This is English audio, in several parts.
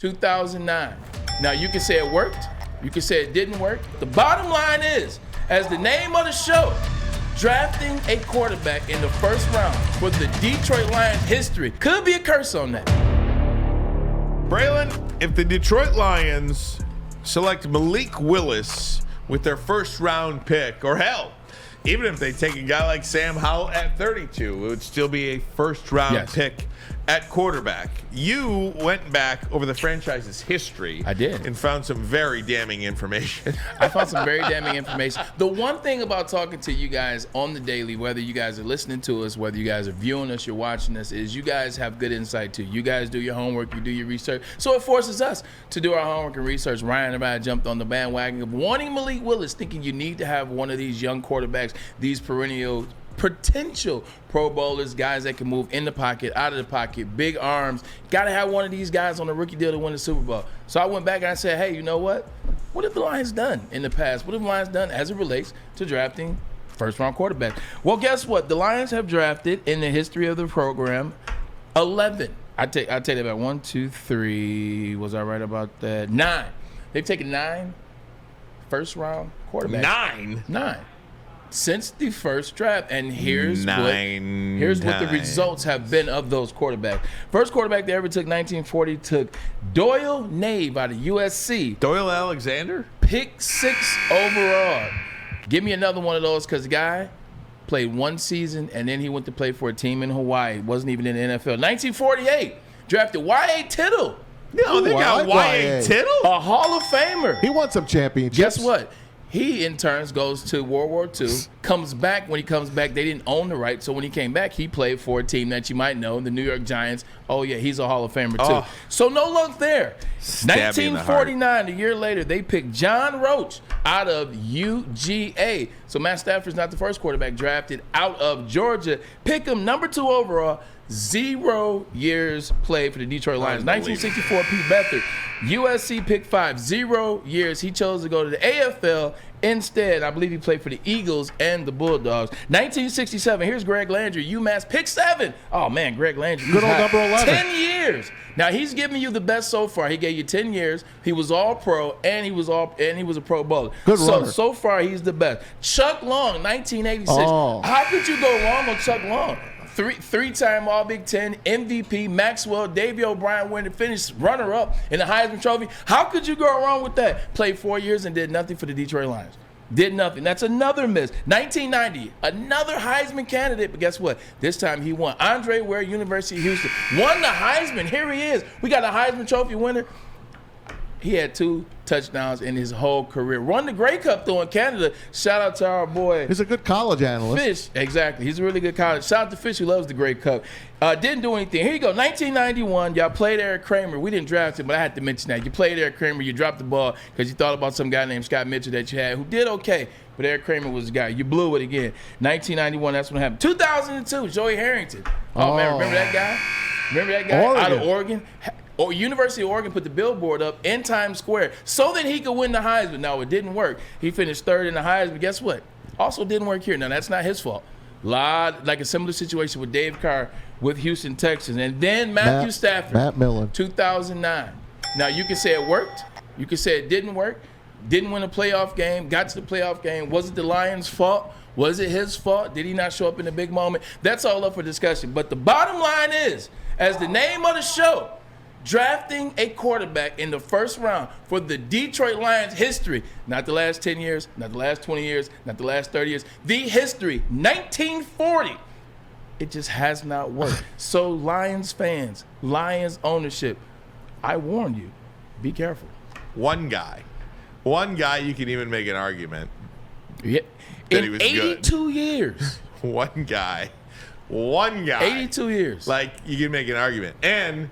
2009. Now, you can say it worked. You can say it didn't work. The bottom line is, as the name of the show, drafting a quarterback in the first round for the Detroit Lions history could be a curse on that. Braylon, if the Detroit Lions select Malik Willis with their first round pick, or hell, even if they take a guy like Sam Howell at 32, it would still be a first round pick at quarterback. You went back over the franchise's history. I did. And found some very damning information. I found some very damning information. The one thing about talking to you guys on the daily, whether you guys are listening to us, whether you guys are viewing us, you're watching us, is you guys have good insight too. You guys do your homework, you do your research. So it forces us to do our homework and research. Ryan and I jumped on the bandwagon of wanting Malik Willis, thinking you need to have one of these young quarterbacks, these perennial potential Pro Bowlers, guys that can move in the pocket, out of the pocket, big arms. Got to have one of these guys on a rookie deal to win the Super Bowl. So I went back and I said, hey, you know what? What have the Lions done in the past? What have the Lions done as it relates to drafting first-round quarterbacks? Well, guess what? The Lions have drafted, in the history of the program, 11. I take that back. 1, 2, 3. Was I right about that? 9. They've taken 9 first-round quarterbacks. 9. Since the first draft, and here's what the results have been of those quarterbacks. First quarterback they ever took, 1940, took Doyle Nave out of USC. Doyle Alexander? Pick 6 overall. Give me another one of those, because the guy played one season, and then he went to play for a team in Hawaii. Wasn't even in the NFL. 1948, drafted Y.A. Tittle. No, they got Y.A. Tittle? A Hall of Famer. He won some championships. Guess what? He, in turns, goes to World War II, comes back. When he comes back, they didn't own the right. So when he came back, he played for a team that you might know, the New York Giants. Oh, yeah, he's a Hall of Famer, too. So no luck there. 1949, a year later, they picked John Roach out of UGA. So Matt Stafford's not the first quarterback drafted out of Georgia. Pick him number 2 overall. 0 years played for the Detroit Lions. 1964, Pete Beathard. USC pick 5, 0 years. He chose to go to the AFL instead. I believe he played for the Eagles and the Bulldogs. 1967, here's Greg Landry, UMass, pick 7. Oh, man, Greg Landry. Good old number 11. 10 years. Now, he's giving you the best so far. He gave you 10 years. He was all pro, and he was a Pro Bowler. Good runner. So far, he's the best. Chuck Long, 1986. How could you go wrong on Chuck Long? Three-time All-Big Ten, MVP, Maxwell, Davey O'Brien winner, finished runner-up in the Heisman Trophy. How could you go wrong with that? Played 4 years and did nothing for the Detroit Lions. Did nothing. That's another miss. 1990, another Heisman candidate, but guess what? This time he won. Andre Ware, University of Houston, won the Heisman. Here he is. We got a Heisman Trophy winner. He had 2 touchdowns in his whole career. Won the Grey Cup, though, in Canada. Shout out to our boy. He's a good college analyst. Fish, exactly. He's a really good college. Shout out to Fish, who loves the Grey Cup. Didn't do anything. Here you go. 1991, y'all played Eric Kramer. We didn't draft him, but I had to mention that. You played Eric Kramer. You dropped the ball because you thought about some guy named Scott Mitchell that you had who did okay, but Eric Kramer was the guy. You blew it again. 1991, that's what happened. 2002, Joey Harrington. Oh, man, remember that guy? Out of Oregon? University of Oregon put the billboard up in Times Square so that he could win the Heisman. Now, it didn't work. He finished 3rd in the Heisman. Guess what? Also didn't work here. Now, that's not his fault. Like a similar situation with Dave Carr with Houston Texans. And then Matthew Stafford. Matt Millen. 2009. Now, you can say it worked. You can say it didn't work. Didn't win a playoff game. Got to the playoff game. Was it the Lions' fault? Was it his fault? Did he not show up in the big moment? That's all up for discussion. But the bottom line is, as the name of the show, drafting a quarterback in the first round for the Detroit Lions history, not the last 10 years, not the last 20 years, not the last 30 years, the history, 1940. It just has not worked. So Lions fans, Lions ownership, I warn you, be careful. One guy you can even make an argument. Yeah. That in he was 82 good. Years. One guy. 82 years. Like, you can make an argument. And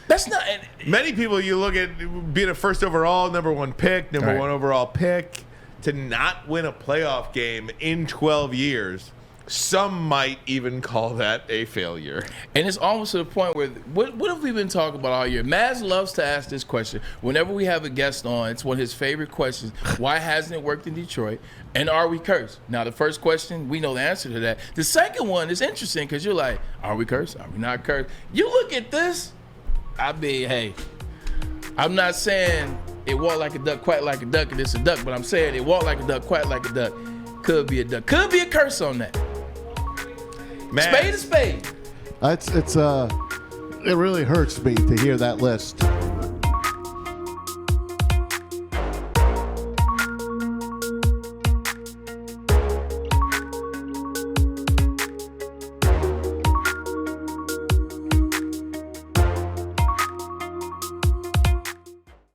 that's not. many people, you look at being a first overall, number 1 pick, number 1 overall pick, to not win a playoff game in 12 years. Some might even call that a failure. And it's almost to the point where, what have we been talking about all year? Maz loves to ask this question. Whenever we have a guest on, it's one of his favorite questions. Why hasn't it worked in Detroit? And are we cursed? Now, the first question, we know the answer to that. The second one is interesting because you're like, are we cursed? Are we not cursed? You look at this, hey, I'm not saying it walk like a duck, quack like a duck, and it's a duck, but I'm saying it walk like a duck, quack like a duck. Could be a duck. Could be a curse on that. Man. Spade to spade. It really hurts me to hear that list.